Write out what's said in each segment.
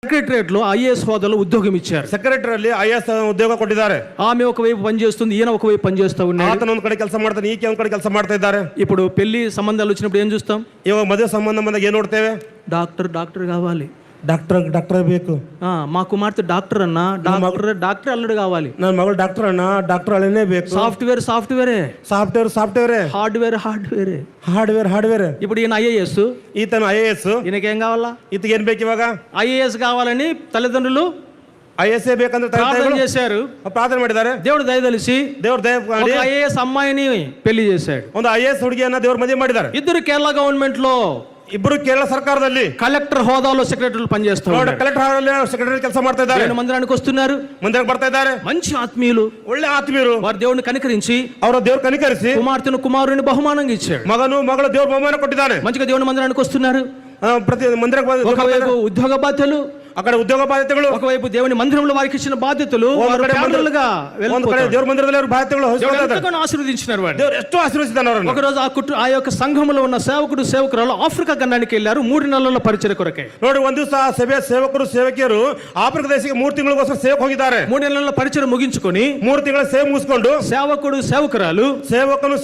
Secretariat లో IAS హోదాలో ఉద్యోగం ఇచ్చారు. ಸೆಕ್ರೆಟರಿಯಲ್ಲಿ ಐಎಎಸ್ ಉದ್ಯೋಗ ಕೊಟ್ಟಿದ್ದಾರೆ. ఆమె ఒకవైపు పనిచేస్తుంది, ఈయన ఒకవైపు పనిచేస్తా ఉన్నారు. ಆತನ ಒಂದ್ ಕಡೆ ಕೆಲಸ ಮಾಡ್ತಾನೆ, ಈಕೆ ಒಂದ್ ಕಡೆ ಕೆಲಸ ಮಾಡ್ತಾ ಇದ್ದಾರೆ. ఇప్పుడు పెళ్లి సంబంధాలు వచ్చినప్పుడు ఏం చూస్తాం? ಇವಾಗ ಮದುವೆ ಸಂಬಂಧ ಬಂದಾಗ ಏನ್ ನೋಡ್ತೇವೆ? డాక్టర్ కావాలి, ಡಾಕ್ಟರ್ ಬೇಕು. మా కుమార్తె డాక్టర్ అన్నా, డాక్టర్ అల్లుడు కావాలి. ನನ್ನ ಮಗಳು ಡಾಕ್ಟರ್ ಅಣ್ಣ, ಡಾಕ್ಟರ್ ಅಳೇನೆ ಬೇಕು. Software hardware. ఇప్పుడు ఈయన ఐఏఎస్, ఈతను ఐఏఎస్. ఈయనకేం కావాలా? ఈతకి ఏం ಬೇಕು ಇವಾಗ? ఐఏఎస్ కావాలని తల్లిదండ్రులు ಐಎಎಸ್ ಬೇಕಂದ್ರೆ ప్రార్థన చేశారు, ಪ್ರಾರ್ಥನೆ ಮಾಡಿದ್ದಾರೆ. దేవుడు దయదలిసి ದೇವ್ರ ದಯ ಮಾಡಿ ఐఏఎస్ అమ్మాయిని పెళ్లి చేశాడు. ಒಂದು ಐಎಎಸ್ ಹುಡುಗಿಯನ್ನ ದೇವ್ರ ಮದುವೆ ಮಾಡಿದ್ದಾರೆ. ఇద్దరు కేరళ గవర్నమెంట్ లో, ಇಬ್ಬರು ಕೇರಳ ಸರ್ಕಾರದಲ್ಲಿ కలెక్టర్ హోదాలో సెక్రటరీలు పనిచేస్తారు. ಕಲೆಕ್ಟರ್ ಸೆಕ್ರೆಟರಿ ಕೆಲಸ ಮಾಡ್ತಾ ಇದ್ದಾರೆ. మందిరానికి వస్తున్నారు, ಮಂದಿರಕ್ಕೆ ಬರ್ತಾ ಇದ್ದಾರೆ. మంచి ఆత్మీయులు, ಒಳ್ಳೆ ಆತ್ಮೀಯರು. వారు దేవుడిని కనికరించి, ಅವರ ದೇವ್ರ ಕನಿಕರಿಸಿ కుమారుని బహుమానంగా ఇచ్చాడు. ಮಗಳು ದೇವ್ರ ಬಹುಮಾನ ಕೊಟ್ಟಿದ್ದಾನೆ. మంచిగా దేవుని మందిరానికి వస్తున్నారు. ಪ್ರತಿ ಮಂದಿರಕ್ಕೆ ఒకవైపు ఉద్యోగ బాధ్యతలు, అక్కడ ఉద్యోగ బాధ్యతలు, ఒకవైపు దేవుని మందిరంలో వారికి ఇచ్చిన బాధ్యతలు, ದೇವ್ರ ಮಂದಿರದಲ್ಲಿ బాధ్యతలు ఆశీర్వదించినారు. దేవుడు ఎಷ್ಟో ఆశీర్వదించారు. ఒకరోజు ఆ యొక్క సంఘంలో ఉన్న సేవకురాలు ఆఫ్రికా ఖండానికి వెళ్ళారు 3 నెలల పరిచర్య కొరకే. ನೋಡಿ, ಒಂದು ದಿವಸ ಸಭೆ ಸೇವಕಿಯರು ಆಫ್ರಿಕಾ ದೇಶಕ್ಕೆ 3 ತಿಂಗಳಿಗೋಸ್ಕರ ಸೇವಕ ಹೋಗಿದ್ದಾರೆ. 3 నెలల పరిచర్య ముగించుకొని 3 ತಿಂಗಳ ಸೇವೆ ಮುಗಿಸಿಕೊಂಡು సేవకురాలు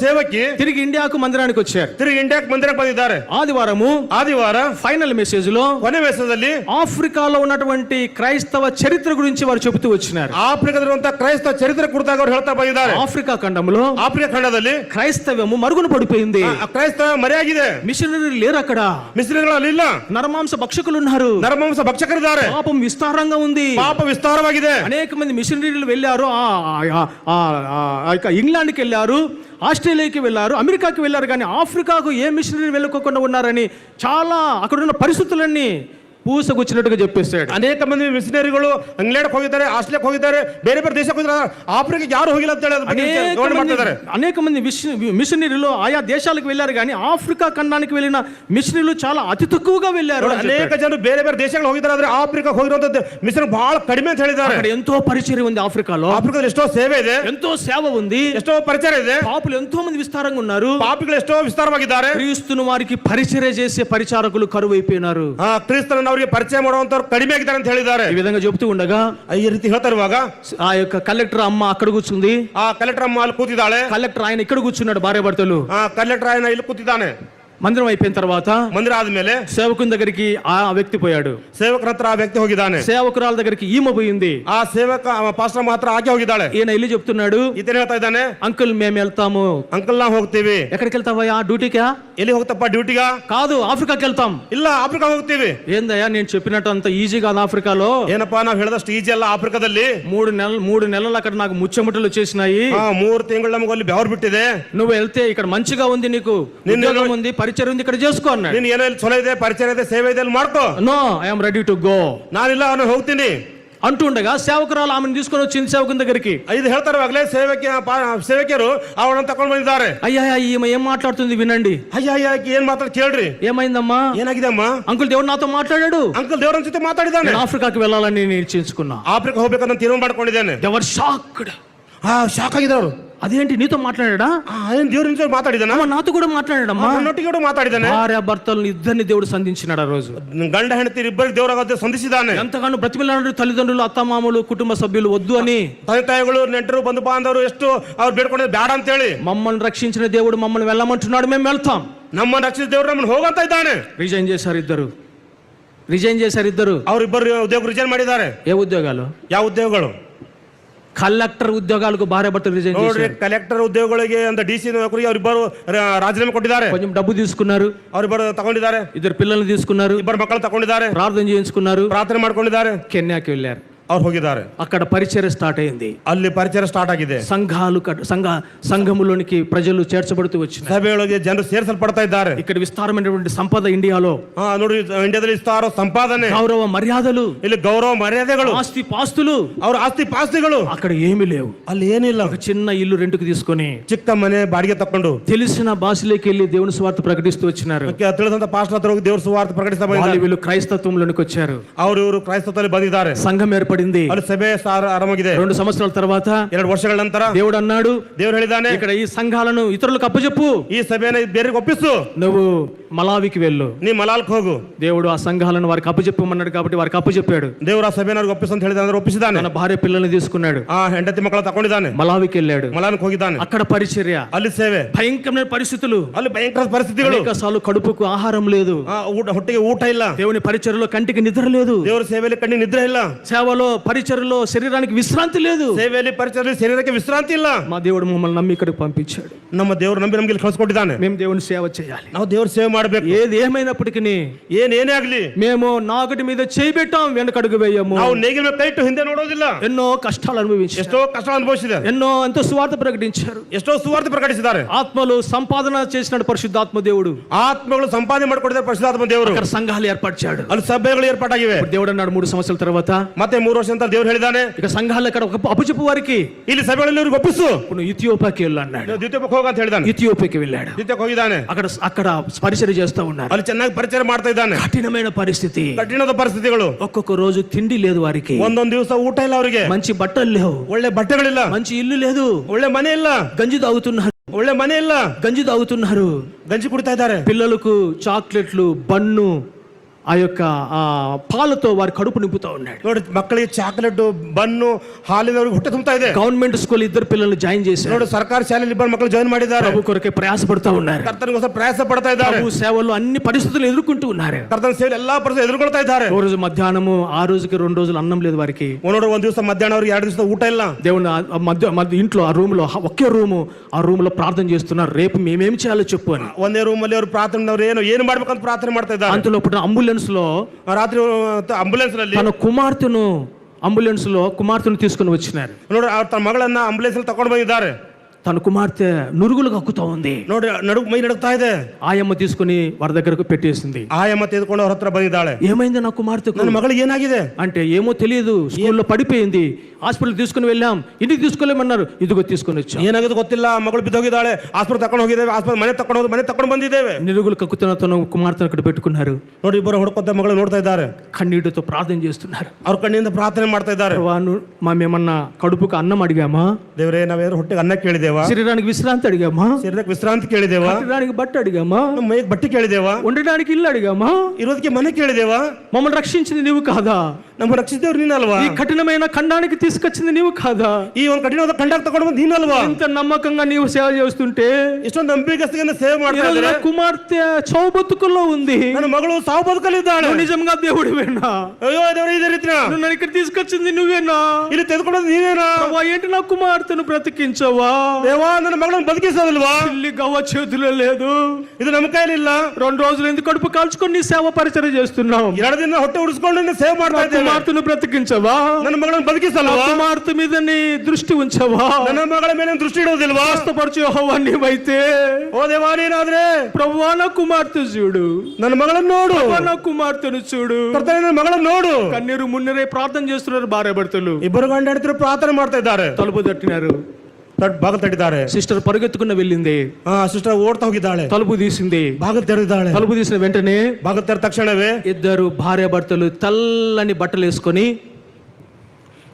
ಸೇವಕಿ తిరిగి ఇండియాకు మందిరానికి వచ్చారు. ತಿರುಗಿ ಇಂಡಿಯಾಕ್ಕೆ ಮಂದಿರಕ್ಕೆ ಬಂದಿದ್ದಾರೆ. ఆదివారం ఫైనల్ మెసేజ్ లో, ಕೊನೆ ಮೆಸೇಜಲ್ಲಿ ఆఫ్రికాలో ఉన్నటువంటి క్రైస్తవ చరిత్ర గురించి వారు చెబుతూ వచ్చినారు. ಆಫ್ರಿಕಾದ ಕ್ರೈಸ್ತವ ಚರಿತ್ರೆ ಕುರಿತಾಗಿ ಅವರು ಹೇಳ್ತಾ ಬಂದಿದ್ದಾರೆ. ఆఫ్రికా ఖండದಲ್ಲಿ క్రైస్తవ్యము మరుగున పడిపోయింది, ಕ್ರೈಸ್ತವ ಮರೆಯಾಗಿದೆ. మిషనరీ లేరు అక్కడ, మిషనరీಗಳು ಇಲ್ಲ. నరమాంస భక్షకులు ఉన్నారు, నరమాంస భక్షకరిದ್ದಾರೆ. పాపం విస్తారంగా ఉంది, పాప విస్తారವಾಗಿದೆ. అనేక మంది మిషనరీలు వెళ్ళారు, ఇంగ్లాండ్కి వెళ్ళారు, ఆస్ట్రేలియాకి వెళ్ళారు, అమెరికాకి వెళ్ళారు, కానీ ఆఫ్రికాకు ఏ మిషనరీ వెళ్ళకోకుండా ఉన్నారని చాలా అక్కడున్న పరిస్థితులన్నీ పూసగుచ్చినట్టుగా చెప్పేశాడు. ಅನೇಕ ಮಂದಿ ಮಿಷನರಿಗಳು ಇಂಗ್ಲೆಂಡ್ ಹೋಗಿದ್ದಾರೆ, ಆಸ್ಟ್ರೇಲಿಯಾಕ್ಕೆ ಹೋಗಿದ್ದಾರೆ, ಬೇರೆ ದೇಶಕ್ಕೆ ಹೋಗಿದ್ದಾರೆ. ಆಫ್ರಿಕಾಗೆ ಯಾರು ಹೋಗಿಲ್ಲ ಅಂತ ಹೇಳಿ అనేక మంది మిషనరీలు ఆయా దేశాలకు వెళ్ళారు, కానీ ఆఫ్రికా ఖండానికి వెళ్ళిన మిషనరీలు చాలా అతి తక్కువగా వెళ్ళారు. ಅನೇಕ ಜನರು ಬೇರೆ ದೇಶಗಳು ಹೋಗಿದ್ದಾರೆ, ಆದ್ರೆ ಆಫ್ರಿಕಾಗೆ ಹೋಗಿರುವಂತ ಮಿಷನರಿ ಬಹಳ ಕಡಿಮೆ ಅಂತ ಹೇಳಿದ್ದಾರೆ. అక్కడ ఎంతో పరిచర్య ఉంది ఆఫ్రికాలో. ఆఫ్రికాలో ఎಷ್ಟో సేವೆ ಇದೆ, ఎంతో సేవ ఉంది, ఎಷ್ಟో పరిచర్య ಇದೆ. పాపులు ఎంతో మంది విస్తారంగా ఉన్నారు, పాపిಗಳು ఎಷ್ಟో విస్తారವಾಗಿದ್ದಾರೆ. క్రీస్తును వారికి పరిచర్య చేసే పరిచారకులు కరువైపోయినారు. క్రీస్తును ಅವರಿಗೆ ಪರಿಚಯ ಮಾಡುವಂತವರು ಕಡಿಮೆ ಆಗಿದ್ದಾರೆ ಅಂತ ಹೇಳಿದ್ದಾರೆ. ఈ విధంగా చెబుతూ ఉండగా ఈ ರೀತಿ ಹೇಳ್ತಾರುವಾಗ ఆ యొక్క కలెక్టర్ అమ్మ అక్కడ కూర్చుంది, ఆ కలెక్టర్ అమ్మ ಅಲ್ಲಿ ಕೂತಿದ್ದಾಳೆ. కలెక్టర్ ఆయన ఇక్కడ కూర్చున్నాడు, భార్య భర్తలు. కలెక్టర్ ఆయన ಇಲ್ಲಿ ಕೂತಿದ್ದಾನೆ. మందిరం అయిపోయిన తర్వాత, మందిరం ఆದ್ಮೇಲೆ సేవకుని దగ్గరికి ఆ వ్యక్తి పోయాడు, సేవకుల హತ್ರ ఆ వ్యక్తి ಹೋಗಿದ್ದಾನೆ. సేవకురాల దగ్గరికి ఈమె పోయింది, ఆ సేవక పాస్టర్ మాత్రం ఆకే ಹೋಗಿದ್ದಾಳೆ. ఈయన ఇల్లు చెప్తున్నాడు, ఇతను ಹೇಳ್ತಾ ಇದ್ದಾನೆ, అంకుల్ మేము వెళ్తాము. అంకుల్ ನಾವು ಹೋಗ್ತೀವಿ. ఎక్కడికి వెళ్తావయ్యా? డ్యూటీకా? ఎಲ್ಲಿ ಹೋಗ್ತಪ್ಪ? డ్యూటీగా? కాదు, ఆఫ్రికాకి వెళ్తాం. ಇಲ್ಲ, ಆಫ್ರಿಕಾ ಹೋಗ್ತೀವಿ. ఏందయ్యా నేను చెప్పినట్టు అంత ఈజీ కాదు ఆఫ్రికాలో. ಏನಪ್ಪಾ ನಾವು ಹೇಳಿದಷ್ಟು ಈಜಿ ಅಲ್ಲ ಆಫ್ರಿಕಾದಲ್ಲಿ. 3 నెలలు అక్కడ నాకు ముచ్చెముట్టలు వచ్చేసినాయి. 3 ತಿಂಗಳು ನಮಗೆ ಅಲ್ಲಿ ಬೆವರು ಬಿಟ್ಟಿದೆ. నువ్వు వెళ్తే ఇక్కడ మంచిగా ఉంది, నీకు ఉద్యోగం ఉంది, పరిచయం ఉంది, ఇక్కడ చేసుకో అన్నాడు. ನೀನು ಏನೋ ಚಲೋ ಇದೆ, ಪರಿಚಯ ಇದೆ, ಸೇವೆ ಇದೆ, ಮಾಡ್ಕೋ. No, I am ready to go. ನಾನಿಲ್ಲ, ನಾನು ಹೋಗ್ತೀನಿ అంటుండగా సేవకురాలు ఆమెను తీసుకొని వచ్చింది సేవకుని దగ్గరికి. ఇది ಹೇಳ್ತಾರವಾಗಲೇ సేవకియరు ಅವಳನ್ನು ತಕೊಂಡು ಬಂದಿದ್ದಾರೆ. అయ్యా ఈమె ఏం మాట్లాడుతుంది వినండి. అయ్యా ఏం మాట్లాడు కేಳ್ರಿ. ఏమైందమ్మా? ఏನಾಗಿದೆ అమ్మా? అంకుల్ దేవుడు నాతో మాట్లాడాడు. అంకుల్ దేవుడు జೊತೆ ಮಾತಾಡಿದಾನೆ. నేను ఆఫ్రికాకి వెళ్ళాలని నిశ్చయించుకున్నా. ఆఫ్రికా ಹೋಗಬೇಕಂತ ತೀರ್ಮಾನ ಮಾಡ್ಕೊಂಡಿದ್ದೇನೆ. They were shocked. షాక్ ಆಗಿದ್ದಾರೆ. అదేంటి నీతో మాట్లాడా? ఆయన దేవుడి నుంచి మాట్లాడిదానా? నాతో కూడా మాట్లాడాడమ్మా. నన్నొಟ್ಟಿಗೆ కూడా మాట్లాడిదాನೆ. భార్య భర్తలను ఇద్దరిని దేవుడు సంధించినాడు ఆ రోజు. గండ ಹೆಂಡತಿ ఇద్దరు దేవుడు సంధిಸಿದಾನೆ. ఎంతగానో బ్రతిమిలాడు తల్లిదండ్రులు, అత్తమామలు, కుటుంబ సభ్యులు వద్దు అని, ತಂದೆ ತಾಯಿಗಳು, ನೆಂಟರು, ಬಂಧು ಬಾಂಧವರು ಎಷ್ಟು ಅವ್ರು ಬೇಡ್ಕೊಂಡ್ರೆ ಬೇಡ ಅಂತ ಹೇಳಿ, మమ్మల్ని రక్షించిన దేవుడు మమ్మల్ని వెళ్ళమంటున్నాడు, మేము వెళ్తాం. నమ్మని రక్షించిన దేవుడు నమ్మని ಹೋಗಂತ ఇದ್ದಾನೆ. రిజైన్ చేశారు ఇద్దరు. ಅವರಿಬ್ಬರು ಉದ್ಯೋಗ ರಿಜೈನ್ ಮಾಡಿದ್ದಾರೆ. ఏ ఉద్యోగాలు? ಯಾವ ಉದ್ಯೋಗಗಳು? కలెక్టర్ ఉద్యోగాలకు భార్య భర్తలు రిజైన్ చేశారు. కలెక్టర్ ಉದ್ಯೋಗಗಳಿಗೆ ಅಂತ ಡಿಸಿ ನೌಕರಿಗೆ ಅವರಿಬ್ಬರು ರಾಜೀನಾಮೆ ಕೊಟ್ಟಿದ್ದಾರೆ. కొంచెం డబ్బు తీసుకున్నారు, ಅವರಿಬ್ಬರು ತಗೊಂಡಿದ್ದಾರೆ. 2 పిల్లల్ని తీసుకున్నారు, 2 మಕ್ಕಳು ತಗೊಂಡಿದ್ದಾರೆ. ప్రార్థన చేయించుకున్నారు, ಪ್ರಾರ್ಥನೆ ಮಾಡ್ಕೊಂಡಿದ್ದಾರೆ. కెన్యాకి వెళ్ళారు. ಅವ್ರು ಹೋಗಿದ್ದಾರೆ. అక్కడ పరిచర్య స్టార్ట్ అయింది. ಅಲ್ಲಿ ಪರಿಚಯ ಸ್ಟಾರ್ಟ್ ಆಗಿದೆ. సంఘములోనికి ప్రజలు చేర్చబడుతూ వచ్చినారు. ಸಭೆಯೊಳಗೆ ಜನರು ಸೇರಿಸಲ್ಪಡ್ತಾ ಇದ್ದಾರೆ. ఇక్కడ విస్తారమైనటువంటి సంపద ఇండియాలో. ನೋಡಿ, ఇండియాದಲ್ಲಿ విస్తార సంపాదನೆ, గౌరవ మర్యాదలు, ಇಲ್ಲಿ గౌరవ మర్యాదಗಳು, ఆస్తి పాస్తులు, ಅವ್ರ ಆಸ್ತಿ ಪಾಸ್ತಿಗಳು అక్కడ ఏమీ లేవు. ಅಲ್ಲಿ ಏನಿಲ್ಲ. ఒక చిన్న ఇల్లు రెంట్కి తీసుకొని ಚಿಕ್ಕ ಮನೆ ಬಾಡಿಗೆ ತಕೊಂಡು తెలిసిన భాషలోకి వెళ్ళి దేవుని సువార్త ప్రకటిస్తూ వచ్చినారు. ತಿಳಿದಂತ ಪಾಸ್టర్ ಹತ್ರ ಹೋಗಿ ದೇವರ ಸುವಾರ್ತೆ ಪ್ರಕಟಿಸ್ತಾ ಬಂದಿದ್ದಾರೆ. వీళ్ళు క్రైస్తత్వంలోనికి వచ్చారు. ಅವರು ಕ್ರೈಸ್ತತ್ವದಲ್ಲಿ ಬಂದಿದ್ದಾರೆ. సంఘం ఏర్పడింది. స్థాపించబడింది. ಅಲ್ಲಿ ಸಭೆ ಆರಂಭವಾಗಿದೆ. 2 సంవత్సరాల తర్వాత 2 ವರ್ಷಗಳ ನಂತರ దేవుడు అన్నాడు, ದೇವರು ಹೇಳಿದಾನೆ, ఇక్కడ ఈ సంఘాలను ఇతరులకు అప్పచెప్పు, ಈ ಸಭೆಯನ್ನು ಬೇರೆಗೆ ಒಪ್ಪಿಸು, నువ్వు మలావికి వెళ్ళు. ನೀ ಮಲಾಲ್ಕ್ ಹೋಗು. దేవుడు ఆ సంఘాలను వారికి అప్పచెప్పమన్నాడు కాబట్టి వారికి అప్పచెప్పాడు. ದೇವರು ಆ ಸಭೆಯನ್ನು ಅವ್ರಿಗೆ ಒಪ್ಪಿಸು ಅಂತ ಹೇಳಿದಾನೆ, ಒಪ್ಪಿಸಿದಾನೆ. తన భార్య పిల్లల్ని తీసుకున్నాడు, ಆ ಹೆಂಡತಿ ಮಕ್ಕಳ ತಗೊಂಡಿದ್ದಾನೆ, మలావికి వెళ్ళాడు. ಮಲಾನ್ಕ್ ಹೋಗಿದ್ದಾನೆ. అక్కడ పరిచర్య, ಅಲ್ಲಿ ಸೇವೆ, భయంకరమైన పరిస్థితులు, ಅಲ್ಲಿ ಭಯಂಕರ ಪರಿಸ್ಥಿತಿಗಳು. అనేకసార్లు కడుపుకు ఆహారం లేదు, ಹೊಟ್ಟೆಗೆ ಊಟ ಇಲ್ಲ, దేవుని పరిచర్యలో కంటికి నిద్ర లేదు, ದೇವರ ಸೇವೆಯಲ್ಲಿ ಕಣ್ಣಿಗೆ ನಿದ್ರೆ ಇಲ್ಲ, సేవలో పరిచర్యలో శరీరానికి విశ్రాంతి లేదు. ಸೇವೆಯಲ್ಲಿ ಪರಿಚಯದಲ್ಲಿ ಶರೀರಕ್ಕೆ ವಿಶ್ರಾಂತಿ ಇಲ್ಲ. మా దేవుడు మమ్మల్ని నమ్మి ఇక్కడికి పంపించాడు. ನಮ್ಮ ದೇವರು ನಂಬಿ ನಮಗೆ ಕಳಿಸ್ಕೊಟ್ಟಿದ್ದಾನೆ. మేము దేవుని సేవ చేయాలి. ನಾವು ದೇವ್ರ ಸೇವೆ ಮಾಡಬೇಕು. ఏది ఏమైనప్పటికీ ಏನೇ ಆಗ್ಲಿ మేము నాగటి మీద చేయి పెట్టాం, వెనకడుగు వేయము. ನಾವು ನೇಗಿಲ ಮೇಲೆ ಕೈ ಇಟ್ಟು ಹಿಂದೆ ನೋಡೋದಿಲ್ಲ. ఎన్నో కష్టాలు అనుభవించారు, ಎಷ್ಟೋ ಕಷ್ಟ ಅನುಭವಿಸಿದೆ, ఎంతో సువార్త ప్రకటించారు, ಎಷ್ಟೋ ಸುವಾರ್ತೆ ಪ್ರಕಟಿಸಿದ್ದಾರೆ. ఆత్మలు సంపాదన చేసిన పరిశుద్ధాత్మ దేవుడు, ಆತ್ಮಗಳು ಸಂಪಾದನೆ ಮಾಡಿಕೊಟ್ಟಿದ್ದಾರೆ ಪರಿಶುದ್ಧಾತ್ಮ ದೇವರು. అక్కడ సంఘాలు ఏర్పరిచాడు, ಅಲ್ಲಿ ಸಭೆಗಳು ಏರ್ಪಾಟಾಗಿವೆ. దేవుడు అన్నాడు 3 సంవత్సరాల తర్వాత, ಮತ್ತೆ 3 ವರ್ಷ ಅಂತ ದೇವರು ಹೇಳಿದಾನೆ, ఇక సంఘాలు అక్కడ అప్పచెప్పు వారికి, ಇಲ್ಲಿ ಸಭೆಗಳಲ್ಲಿ ಇವ್ರಿಗೆ ಒಪ್ಪಿಸು, ఇప్పుడు ఇథియోపియాకి వెళ్ళు అన్నాడు. ದ್ವಿತೀಯಕ್ಕೆ ಹೋಗ ಅಂತ ಹೇಳಿದಾನೆ. ఇథియోపియాకి వెళ్ళాడు, ದ್ವಿತೀಯಕ್ಕೆ ಹೋಗಿದ್ದಾನೆ. అక్కడ పరిచర్య చేస్తా ఉన్నారు. ಅಲ್ಲಿ ಚೆನ್ನಾಗಿ ಪರಿಚಯ ಮಾಡ್ತಾ ಇದ್ದಾನೆ. కఠినమైన పరిస్థితి, ಕಠಿಣದ ಪರಿಸ್ಥಿತಿಗಳು. ఒక్కొక్క రోజు తిండి లేదు వారికి, ಒಂದೊಂದು ದಿವಸ ಊಟ ಇಲ್ಲ ಅವರಿಗೆ, మంచి బట్టలు లేవు, ಒಳ್ಳೆ ಬಟ್ಟೆಗಳಿಲ್ಲ, మంచి ఇల్లు లేదు, ಒಳ್ಳೆ ಮನೆ ಇಲ್ಲ, గంజి తాగుతున్నారు, ಒಳ್ಳೆ ಮನೆ ಇಲ್ಲ, గంజి తాగుతున్నారు, ಗಂಜಿ ಕುಡಿತಾ ಇದ್ದಾರೆ. పిల్లలకు చాక్లెట్లు, బన్ను, ఆ యొక్క పాలతో వారి కడుపు నింపుతా ఉన్నాడు. ನೋಡಿ, ಮಕ್ಕಳಿಗೆ ಚಾಕ್ಲೇಟ್, ಬನ್ನು, ಹಾಲಿನವ್ರಿಗೆ ಹೊಟ್ಟೆ ತುಂಬುತ್ತಾ ಇದೆ. గవర్నమెంట్ స్కూల్ 2 పిల్లల్ని జాయిన్ చేశారు. ನೋಡಿ, ಸರ್ಕಾರಿ ಶಾಲೆಯಲ್ಲಿ 2 ಮಕ್ಕಳು ಜಾಯಿನ್ ಮಾಡಿದ್ದಾರೆ. ప్రభు కొరకే ప్రయాసపడతా ఉన్నారు, ಕರ್ತನಿಗೋಸ್ಕರ ಪ್ರಯಾಸ ಪಡ್ತಾ ಇದ್ದಾರೆ. ప్రభు సేవల్లో అన్ని పరిస్థితులు ఎదుర్కొంటూ ఉన్నారు. ಕರ್ತನ ಸೇವೆಯಲ್ಲಿ ಎಲ್ಲಾ ಪರಿಸ್ಥಿತಿ ಎದುರ್ಕೊಳ್ತಾ ಇದ್ದಾರೆ. ఓ రోజు మధ్యాహ్నము, ఆ రోజుకి 2 రోజులు అన్నం లేదు వారికి. ಒಂದೊಂದು ಒಂದು ದಿವಸ ಮಧ್ಯಾಹ್ನ ಅವ್ರಿಗೆ 2 ದಿವಸ ಊಟ ಇಲ್ಲ. దేవుని మధ్య ఇంట్లో ఆ రూమ్ లో, ఒకే రూము, ఆ రూమ్ లో ప్రార్థన చేస్తున్నారు, రేపు మేమేం చేయాలో చెప్పు అని. ಒಂದೇ ರೂಮ್ ಅಲ್ಲಿ ಅವರು ಪ್ರಾರ್ಥನೆ, ಅವ್ರು ಏನು ಮಾಡ್ಬೇಕಂತ ಪ್ರಾರ್ಥನೆ ಮಾಡ್ತಾ ಇದ್ದಾರೆ. అంతలో అంబులెన్స్ లో, ರಾತ್ರಿ ಅಂಬುಲೆನ್ಸ್ ನಲ್ಲಿ తన కుమార్తెను తీసుకుని వచ్చినారు. ನೋಡಿ, ತನ್ನ ಮಗಳನ್ನ ಅಂಬುಲೆನ್ಸ್ ಅಲ್ಲಿ ತಗೊಂಡು ಬಂದಿದ್ದಾರೆ. తన కుమార్తె నురుగులు కక్కుతా ఉంది, ನೋಡಿ, ಮೈ ನಡುಗ್ತಾ ಇದೆ. ఆయమ్మ తీసుకుని వారి దగ్గరకు పెట్టేసింది. ಆಯಮ್ಮ ತೆಗೆದುಕೊಂಡು ಅವ್ರ ಹತ್ರ ಬಂದಿದ್ದಾಳೆ. ఏమైంది నా కుమార్తెకు? ನನ್ನ ಮಗಳಿಗೆ ఏನಾಗಿದೆ అంటే ఏమో తెలియదు, స్కూల్లో పడిపోయింది, హాస్పిటల్ తీసుకుని వెళ్ళాం, ఇంటికి తీసుకోలేమన్నారు, ఇదిగో తీసుకొని వచ్చాం. ಏನಾಗಿದೆ ಗೊತ್ತಿಲ್ಲ, ಮಗಳು ಬಿದ್ದೋಗಿದ್ದಾಳೆ, ಆಸ್ಪತ್ರೆ ತಕೊಂಡು ಹೋಗಿದ್ದೇವೆ, ಆಸ್ಪತ್ರೆ ಮನೆ ತಕೊಂಡು ಬಂದಿದ್ದೇವೆ. నిరుగులు కక్కుతున్న తన కుమార్తెను అక్కడ పెట్టుకున్నారు. ನೋಡಿ, ಇಬ್ಬರು ಹುಡುಕೋತ ಮಗಳು ನೋಡ್ತಾ ಇದ್ದಾರೆ, కన్నీటితో ప్రార్థన చేస్తున్నారు. ಅವ್ರ ಕಣ್ಣಿಂದ ಪ್ರಾರ್ಥನೆ ಮಾಡ್ತಾ ಇದ್ದಾರೆ. మేమన్నా కడుపుకు అన్నం అడిగామా? ದೇವರೇ, ನಾವೇನು ಹೊಟ್ಟೆಗೆ ಅನ್ನ ಕೇಳಿದೇವಾ? శరీరానికి విశ్రాంతి అడిగామా? ಶರೀರಕ್ಕೆ ವಿಶ್ರಾಂತಿ ಕೇಳಿದೇವಾ? కట్టడానికి బట్ట అడిగామా? ನಮ್ಮ ಮೈಗೆ ಬಟ್ಟೆ ಕೇಳಿದೇವಾ? ఉండడానికి ఇల్లు అడిగామా? ಇರೋದಕ್ಕೆ ಮನೆ ಕೇಳಿದೇವಾ? మమ్మల్ని రక్షించింది నీవు కాదా? ನಮ್ಮ ರಕ್ಷಿಸಿದವ್ರು ನೀನಲ್ವಾ? ఈ కఠినమైన ఖండానికి తీసుకొచ్చింది నీవు కాదా? ಈ ಒಂದು ಕಠಿಣವಾದ ಖಂಡಕ್ಕೆ ತಗೊಂಡು ಬಂದು ನೀನಲ್ವಾ? ఇంత నమ్మకంగా నీవు సేవ చేస్తుంటే, ಇಷ್ಟೊಂದು ನಂಬಿಕೆಯಿಂದ ಸೇವೆ ಮಾಡ್ತಾ ಇದ್ದಾರೆ. కుమార్తె చావు బతుకుల్లో ఉంది, ನನ್ನ మಗಳು సావు బతుకలిದ್ದಾಳೆ. నిజంగా దేవుడివేనా? ಅಯ್ಯೋ ದೇವರೇ, ಇದೇ ರೀತಿ నన్ను ఇక్కడ తీసుకొచ్చింది నువ్వేనా? ಇಲ್ಲಿ ತೆಗೆದುಕೊಳ್ಳೋದು ನೀವೇನಾ? ఏంటి నా కుమార్తెను బ్రతికించవా? ದೇವಾ, ನನ್ನ ಮಗಳನ್ನು ಬದುಕಿಸೋದಿಲ್ವಾ? ಇಲ್ಲಿ గవ్వ చేతిలో లేదు, ಇದು ನಮ್ಮ ಕೈಲಿಲ್ಲ. 2 రోజులు ఎందుకు కడుపు కాల్చుకొని నీ సేవ పరిచయం చేస్తున్నావు? 2 ದಿನ ಹೊಟ್ಟೆ ಉಡಿಸ್ಕೊಂಡು ಸೇವೆ ಮಾಡ್ತಾ ಇದ್ದೇವೆ. కుమార్తెను బ్రతికించవా? ನನ್ನ ಮಗಳನ್ನು ಬದುಕಿಸಲ್ವಾ? కుమార్తె మీద నీ దృష్టి ఉంచవా? ನನ್ನ ಮಗಳ ಮೇಲೆ ದೃಷ್ಟಿ ಇಡೋದಿಲ್ವಾ? స్వస్థపరచు యెహోవా నీవైతే. ಓ ದೇವಾ, ನೀನಾದ್ರೆ ప్రభువా, నా కుమార్తె చూడు, ನನ್ನ ಮಗಳನ್ನು ನೋಡು. ప్రభువా, నా కుమార్తెను చూడు. ಕರ್ತನೇ, ನನ್ನ ಮಗಳನ್ನು ನೋಡು. కన్నీరు మున్నరే ప్రార్థన చేస్తున్నారు భార్య భర్తలు. ಇಬ್ಬರು ಗಂಡ ಹೆಂಡತಿರು ಪ್ರಾರ್ಥನೆ ಮಾಡ್ತಾ ಇದ್ದಾರೆ. తలుపు తట్టినారు, ಬಾಗಿಲು ತಟ್ಟಿದ್ದಾರೆ. సిస్టర్ పరిగెత్తుకున్న వెళ్ళింది, ಸಿಸ್ಟರ್ ಓಡ್ತಾ ಹೋಗಿದ್ದಾಳೆ, తలుపు తీసింది. ಬಾಗಿಲು ತೆರೆದಿದ್ದಾಳೆ. తలుపు తీసిన వెంటనే ಬಾಗಿಲು ತೆರೆದ ತಕ್ಷಣವೇ ఇద్దరు భార్య భర్తలు తెల్లని బట్టలు వేసుకొని,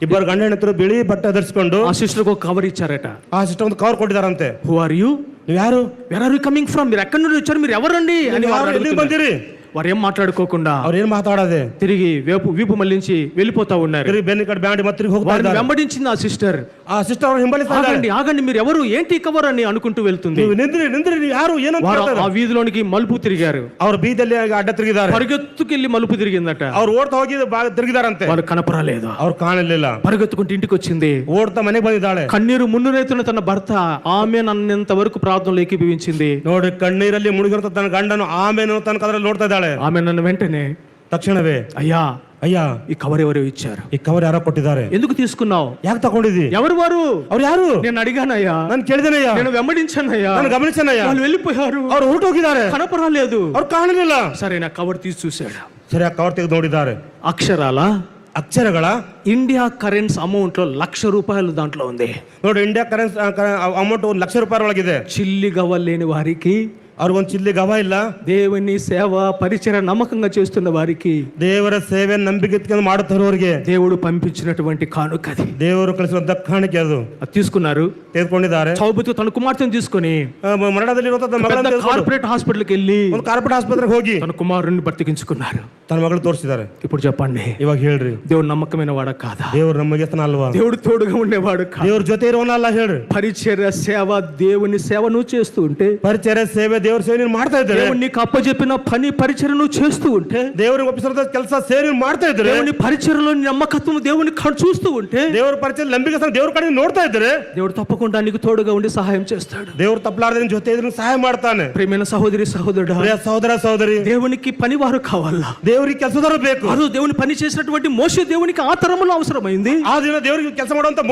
ಇಬ್ಬರು ಗಂಡ ಹೆಂಡತಿರು ಬಿಳಿ ಬಟ್ಟೆ ಧರಿಸಿಕೊಂಡು ఆ సిస్టర్ ఒక కవర్ ఇచ్చారట. ಆ ಸಿಸ್ಟರ್ ಒಂದು ಕವರ್ ಕೊಟ್ಟಿದ್ದಾರಂತೆ. Who are you? ನೀವು ಯಾರು? Where are you coming from? మీరు ఎక్కడి నుండి వచ్చారు? మీరు ఎవరండి అని వారు ಎಲ್ಲಿಗೆ అడుగుతున్నారు. ಬಂದಿರಿ? వారు ఏం మాట్లాడుకోకుండా ಅವ್ರು ಏನ್ ಮಾತಾಡದೆ తిరిగి వీపు మళ్ళించి వెళ్ళిపోతా ఉన్నారు. ಬೆನ್ನಿ ಕಡೆ ಬ್ಯಾಂಡಿ ಮತ್ತೆ ಹೋಗ್ತಾ వారిని ಇದ್ದಾರೆ. వెంబడించింది ఆ సిస్టర్. ಆ ಸಿಸ್ಟರ್ ಅವ್ರು ಹಿಂಬಾಲಿಸ್ತಾ ಇದ್ದಾರೆ. ఆగండి ఆగండి, మీరు ఎవరు, ఏంటి కవర్ అని అనుకుంటూ వెళ్తుంది. ನೀವು ನಿಂದ್ರಿ ನೀವು ಯಾರು ಏನು ಅಂತ వారు ಕೇಳ್ತಾರೆ. ఆ వీధిలోనికి మలుపు తిరిగారు. ಅವ್ರು ಬೀದಲ್ಲಿ ಅಡ್ಡ ತಿರುಗಿದ್ದಾರೆ. పరిగెత్తుకెళ్ళి మలుపు తిరిగిందట. ಅವ್ರು ಓಡ್ತಾ ಹೋಗಿ ತಿರುಗಿದಾರಂತೆ. వాళ్ళు కనపరాలేదు. ಅವ್ರು ಕಾಣಲಿಲ್ಲ. పరిగెత్తుకుంటూ ఇంటికి వచ్చింది. ಓಡ್ತಾ ಮನೆಗೆ ಬಂದಿದ್ದಾಳೆ. కన్నీరు మున్నురైతున్న తన భర్త ఆమె నన్నంత వరకు ప్రార్థనలో ఏకీభవించింది. ನೋಡಿ, ಕಣ್ಣೀರಲ್ಲಿ ಮುಳುಗಿರೋ ತನ್ನ ಗಂಡನು ಆಮೇಲೆ ತನಕ ಅದ್ರಲ್ಲಿ ನೋಡ್ತಾ ಇದ್ದಾಳೆ. ఆమె నన్ను వెంటనే, ತಕ್ಷಣವೇ, అయ్యా ಅಯ್ಯ, ఈ కవర్ ఎవరు ఇచ్చారు? ಈ ಕವರ್ ಯಾರೋ ಕೊಟ್ಟಿದ್ದಾರೆ. ఎందుకు తీసుకున్నావు? ಯಾಕೆ ತಗೊಂಡಿದ್ದಿ? ఎవరు వారు? ಅವ್ರು ಯಾರು? నేను అడిగానయ్యా, ನಾನು ಕೇಳಿದೇನಯ್ಯ, నేను వెంబడించానయ్యా, ನಾನು ಗಮನಿಸನಯ್ಯ. వాళ్ళు వెళ్ళిపోయారు, ಅವ್ರು ಹೊರಟೋಗಿದ್ದಾರೆ, కనపరాలేదు, ಅವ್ರು ಕಾಣಲಿಲ್ಲ. సరే నా కవర్ తీసి చూశాడు. ಸರಿ, ಆ ಕವರ್ ತೆಗೆದು ನೋಡಿದ್ದಾರೆ. అక్షరాల ಅಕ್ಷರಗಳ ఇండియా కరెన్సీ అమౌంట్ లో ₹1,00,000 దాంట్లో ఉంది. ನೋಡಿ, ಇಂಡಿಯಾ ಕರೆನ್ಸಿ ಅಮೌಂಟ್ ₹1,00,000 ಒಳಗಿದೆ. చిల్లి గవ్వలేని వారికి ಅವ್ರಿಗೊಂದು ಚಿಲ್ಲಿ ಗವ ಇಲ್ಲ. దేవుని సేవ పరిచయ నమ్మకంగా చేస్తున్న వారికి ದೇವರ ಸೇವೆ ನಂಬಿಕೆ ಇಟ್ಕೊಂಡು ಮಾಡುತ್ತವ್ರಿಗೆ దేవుడు పంపించినటువంటి కానుకది. ದೇವರು ಕಳಿಸಿದ ದಕ್ಷಿಣಕ್ಕೆ ಅದು అది తీసుకున్నారు. ತೆಗೆದುಕೊಂಡಿದ್ದಾರೆ. చౌబతు తన కుమార్తెను తీసుకొని ಮರಣದಲ್ಲಿ ಮಗಳ కార్పొరేట్ హాస్పిటల్కి వెళ్ళి ಒಂದು ಕಾರ್ಪೊರೇಟ್ ಆಸ್ಪತ್ರೆಗೆ ಹೋಗಿ తన కుమారుని బ్రతికించుకున్నారు. ತನ್ನ ಮಗಳು ತೋರಿಸಿದ್ದಾರೆ. ఇప్పుడు చెప్పండి, ಇವಾಗ ಹೇಳ್ರಿ, దేవుడు నమ్మకమైన వాడ కాదా? ದೇವ್ರು ನಮಗೆ ಅಲ್ವಾ? దేవుడు తోడుగా ఉండేవాడు కాదు. ದೇವ್ರ ಜೊತೆ ಇರೋನಲ್ಲ ಹೇಳ್ರಿ. పరిచర్య సేవ, దేవుని సేవ నువ్వు చేస్తూ ఉంటే, ಪರಿಚಯ ಸೇವೆ ದೇವ್ರ ಸೇವೆ ನೀನು ಮಾಡ್ತಾ ಇದ್ದಾರೆ. దేవుడు నీకు అప్పచెప్పిన పని పరిచర్య నువ్వు చేస్తూ ఉంటే, ದೇವ್ರಿಗೆ ಒಪ್ಪಿಸಿದ ಕೆಲಸ ಸೇವೆ ನೀನು ಮಾಡ್ತಾ ಇದ್ದಾರೆ. దేవుని పరిచర్యలో నమ్మకత్వం దేవుని చూస్తూ ఉంటే, ದೇವ್ರ ಪರಿಚಯ ನಂಬಿಕೆ ದೇವ್ರ ಕಡೆ ನೋಡ್ತಾ ಇದ್ದಾರೆ. దేవుడు తప్పకుండా నీకు తోడుగా ఉండి సహాయం చేస్తాడు. ದೇವ್ರು ತಪ್ಪಲಾರದೆ ಜೊತೆ ಇದ್ರೆ ಸಹಾಯ ಮಾಡ್ತಾನೆ. ప్రియమైన సహోదరి సహోదరుడా, ಪ್ರಿಯ ಸಹೋದರ ಸಹೋದರಿ, దేవునికి పనివారు కావాలా? ದೇವರಿಗೆ ಕೆಲಸದಾರ ಬೇಕು. దేవుని పని చేసినటువంటి మోషే దేవునికి ఆ తరములో అవసరమైంది. ಆ ದಿನ ದೇವರಿಗೆ ಕೆಲಸ ಮಾಡುವಂತ